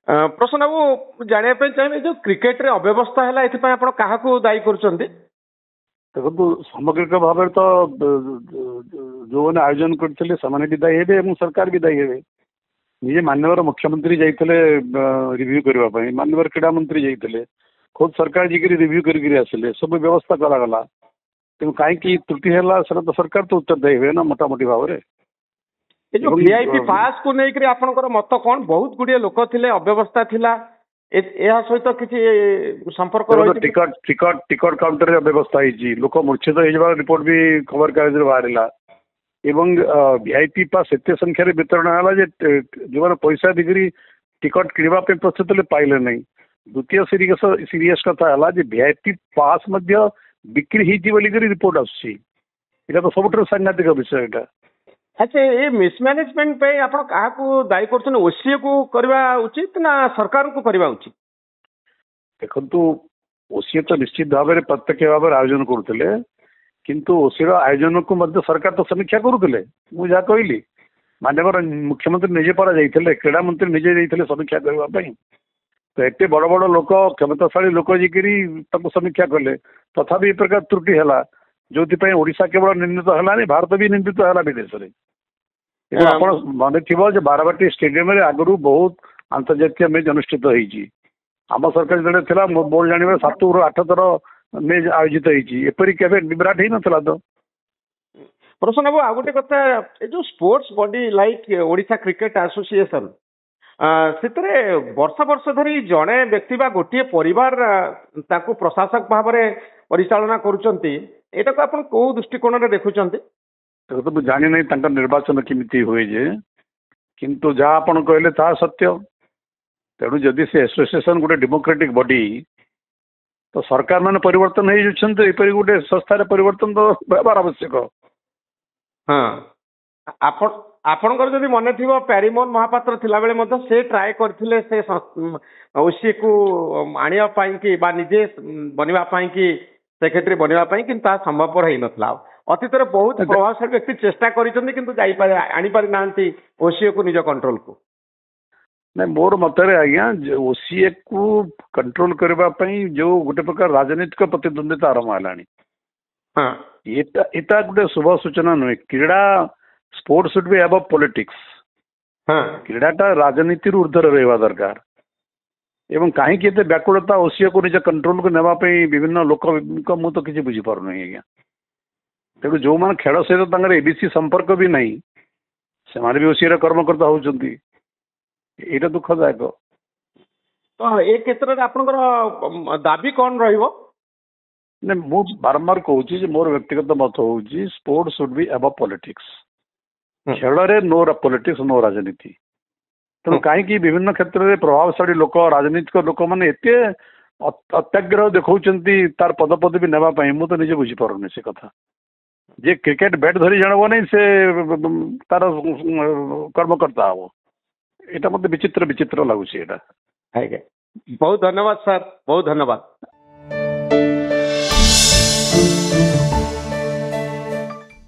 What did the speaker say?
प्रसन्न बाबू जाना चाहिए जो क्रिकेट रे अव्यवस्था है आप दायी कर देखो सामग्रिक भाव तो जो मैंने आयोजन करते भी दायी हे सरकार भी दायी हे निजे माननीय मुख्यमंत्री जाते रिव्यू करने माननीय क्रीड़ा मंत्री जाते खुद सरकार जी रिव्यू करके सब व्यवस्था करागला तेणु कहीं त्रुटि है तो सरकार तो उत्तरदायी हुए ना मोटामोटी भाव में जो वीआईपी पास को लेकर आपनकर मत कौन बहुत गुड़िए लोक थे अव्यवस्था थिला सहित किसी संपर्क टिकट टिकट टिकट काउंटर व्यवस्था होती लोक मूर्छित हो रिपोर्ट भी खबर कागज बाहर एवं वीआईपी पास एत संख्यार वितरण है जो मैंने पैसा दिगरी टिकट किणवाई प्रस्तुत थे पाइले नहीं द्वितीय सीरीयस कथा है वीआईपी पास बिक्री होती रिपोर्ट आसूँ तो सब सांघातिक विषय यहाँ अच्छा ये मिसमैनेजमेंट पे आप दायी कर ओसीए को करवा उचित ना सरकार को करवा उचित देखु ओसीए तो निश्चित भाव में प्रत्यक्ष भाव में आयोजन करुले किंतु ओसीर आयोजन को मध्य सरकार तो समीक्षा करुले मुझे जहाँ कहली माननीय मुख्यमंत्री निजे परा जाइए क्रीड़ा मंत्री निजे जाइए समीक्षा करने तो एत बड़ बड़ लोक क्षमताशाली लोक जी समीक्षा कले तथापि प्रकार त्रुटि है जो ओडिशा केवल निर्णित है भारत भी निर्णित है विदेश में आप मन थी बारवाटी स्टेडियम आगु बहुत अंतर्जातीय मैच अनुष्ठित होती आम सरकार जड़े थी बोल जाने 7 ରୁ 8 थर मैच आयोजित होती केवे विराट ही नाला तो प्रसन्न बाबू आ गोटे कथा जो sports body like Odisha cricket association से वर्ष वर्ष धरी जड़े व्यक्ति बा गोटे परिवार प्रशासक भाव में परिचालना करुँचा को आप कौ दृष्टिकोण देखुं तो मुझे जानी नहीं निर्वाचन केमी हुए जे किंतु जहाँ आप कहले ता सत्य तेणु जदि से एसोसिएशन गोटे डेमोक्रेटिक बॉडी तो सरकार मान परिवर्तन होपरी गोटे संस्थार परिवर्तन तो होबार आवश्यक हाँ आपणकर जदि मन थी प्यारीमोहन महापात्र थिला बेले मध्य से ट्राए करथिले से ओसी को आनिया बा निजे बनवा की सेक्रेटरी बनवाई कि संभवपर हो नथिला अतीत बहुत प्रभावशाली व्यक्ति चेष्टा करी ओसीए को निज कंट्रोल को नहीं मोर मतरे आज्ञा ओसीए को कंट्रोल करने जो गोटे प्रकार राजनीतिक प्रतिद्वंदिता आरंभ है गोटे शुभ सूचना नुहे क्रीड़ा sports should be above politics क्रीडाटा राजनीति ऊर्धर रहा दरकार एवं कहीं व्याकुलता ओसीए को निज कंट्रोल को नापी विभिन्न लोक मु तो किसी बुझीपार नहीं आज्ञा तेणु जो मैंने खेल सहित एबीसी संपर्क भी नहीं से भी ओसीए कर्मकर्ता होती यहाँ दुखदायक तो ए क्षेत्र में आपनकर दाबी कौन रहिबो नहीं मु बारंबार कहूँ मोर व्यक्तिगत मत हूँ sports should be above politics खेल नो पॉलिटिक्स नो राजनीति तेणु कहीं विभिन्न क्षेत्र में प्रभावशाली लोक राजनीतिक लोक मैंने एत अत्याग्रह देखा तार पदपदवी नापी मुझे निजे बुझीपार से कथा जे क्रिकेट बैट धरी जानव नहीं से तार कर्मकर्ता हम यहाँ मत विचित्र विचित्र लगुच बहुत धन्यवाद सर बहुत धन्यवाद।